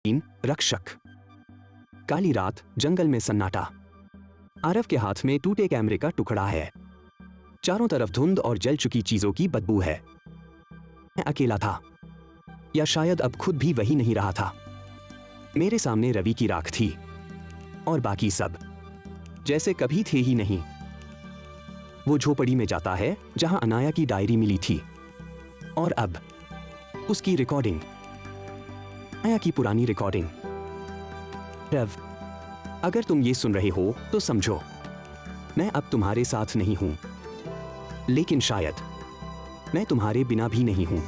3 रक्षक। काली रात, जंगल में सन्नाटा। आरव के हाथ में टूटे कैमरे का टुकड़ा है। चारों तरफ धुंध और जल चुकी चीजों की बदबू है। मैं अकेला था, या शायद अब खुद भी वही नहीं रहा था। मेरे सामने रवि की राख थी और बाकी सब जैसे कभी थे ही नहीं। वो झोपड़ी में जाता है जहां अनाया की डायरी मिली थी, और अब उसकी रिकॉर्डिंग, अनाया की पुरानी रिकॉर्डिंग। रव, अगर तुम ये सुन रहे हो तो समझो, मैं अब तुम्हारे साथ नहीं हूं, लेकिन शायद मैं तुम्हारे बिना भी नहीं हूं।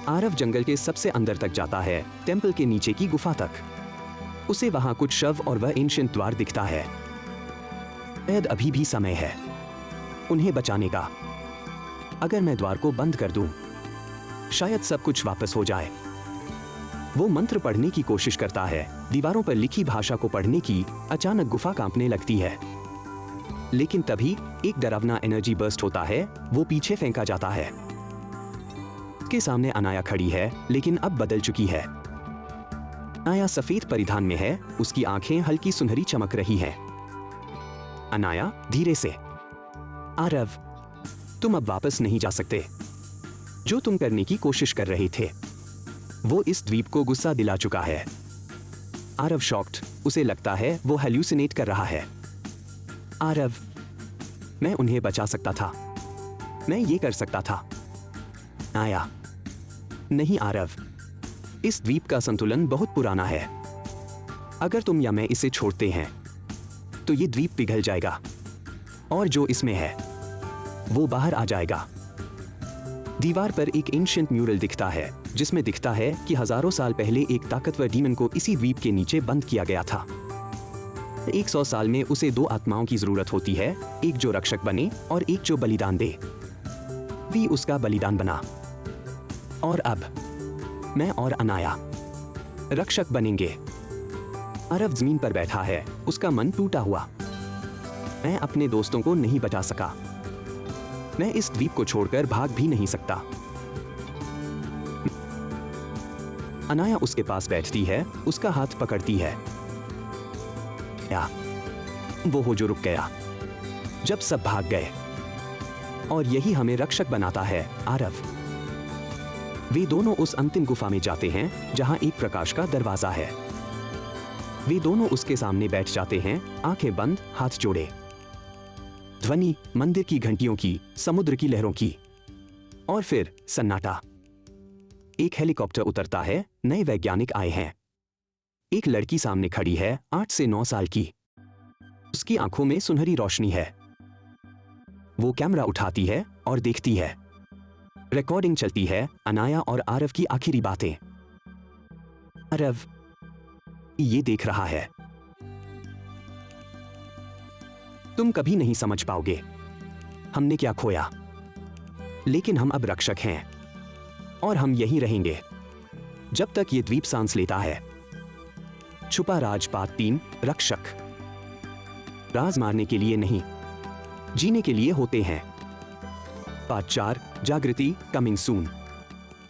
आरव जंगल के सबसे अंदर तक जाता है, टेंपल के नीचे की गुफा तक। उसे वहां कुछ शव और वह एंशिएंट द्वार दिखता है। शायद अभी भी समय है उन्हें बचाने का। अगर मैं द्वार को बंद कर दूं, शायद सब कुछ वापस हो जाए। वो मंत्र पढ़ने की कोशिश करता है, दीवारों पर लिखी भाषा को पढ़ने की। अचानक गुफा कांपने लगती है, लेकिन तभी एक डरावना एनर्जी बर्स्ट होता है। वो पीछे फेंका जाता है। उसके सामने अनाया खड़ी है, लेकिन अब बदल चुकी है। अनाया सफेद परिधान में है, उसकी आंखें हल्की सुनहरी चमक रही हैं। अनाया धीरे से, आरव, तुम अब वापस नहीं जा सकते। जो तुम करने की कोशिश कर रहे थे, वो इस द्वीप को गुस्सा दिला चुका है। आरव शॉक्ड, उसे लगता है वो हेल्यूसिनेट कर रहा है। आरव, मैं उन्हें बचा सकता था, मैं ये कर सकता था। आया, नहीं आरव, इस द्वीप का संतुलन बहुत पुराना है। अगर तुम या मैं इसे छोड़ते हैं तो ये द्वीप पिघल जाएगा, और जो इसमें है वो बाहर आ जाएगा। दीवार पर एक एंशिएंट म्यूरल दिखता है, जिसमें दिखता है कि हजारों साल पहले एक ताकतवर डीमन को इसी द्वीप के नीचे बंद किया गया था। 100 साल में उसे 2 आत्माओं की जरूरत होती है, एक जो रक्षक बने और एक जो बलिदान दे। भी उसका बलिदान बना, और अब मैं और अनाया रक्षक बनेंगे। आरव जमीन पर बैठा है, उसका मन टूटा हुआ। मैं अपने दोस्तों को नहीं बचा सका। मैं इस द्वीप को छोड़कर भाग भी नहीं सकता। अनाया उसके पास बैठती है, उसका हाथ पकड़ती है। या वो हो जो रुक गया जब सब भाग गए, और यही हमें रक्षक बनाता है। आरव, वे दोनों उस अंतिम गुफा में जाते हैं जहां एक प्रकाश का दरवाजा है। वे दोनों उसके सामने बैठ जाते हैं, आंखें बंद, हाथ जोड़े। ध्वनि मंदिर की घंटियों की, समुद्र की लहरों की, और फिर सन्नाटा। एक हेलीकॉप्टर उतरता है, नए वैज्ञानिक आए हैं। एक लड़की सामने खड़ी है, 8 से 9 साल की। उसकी आंखों में सुनहरी रोशनी है। वो कैमरा उठाती है और देखती है। रिकॉर्डिंग चलती है, अनाया और आरव की आखिरी बातें। आरव ये देख रहा है। तुम कभी नहीं समझ पाओगे हमने क्या खोया, लेकिन हम अब रक्षक हैं, और हम यहीं रहेंगे जब तक ये द्वीप सांस लेता है। छुपा राज पार्ट 3 रक्षक। राज मारने के लिए नहीं, जीने के लिए होते हैं। पार्ट 4 जागृति, कमिंग सून।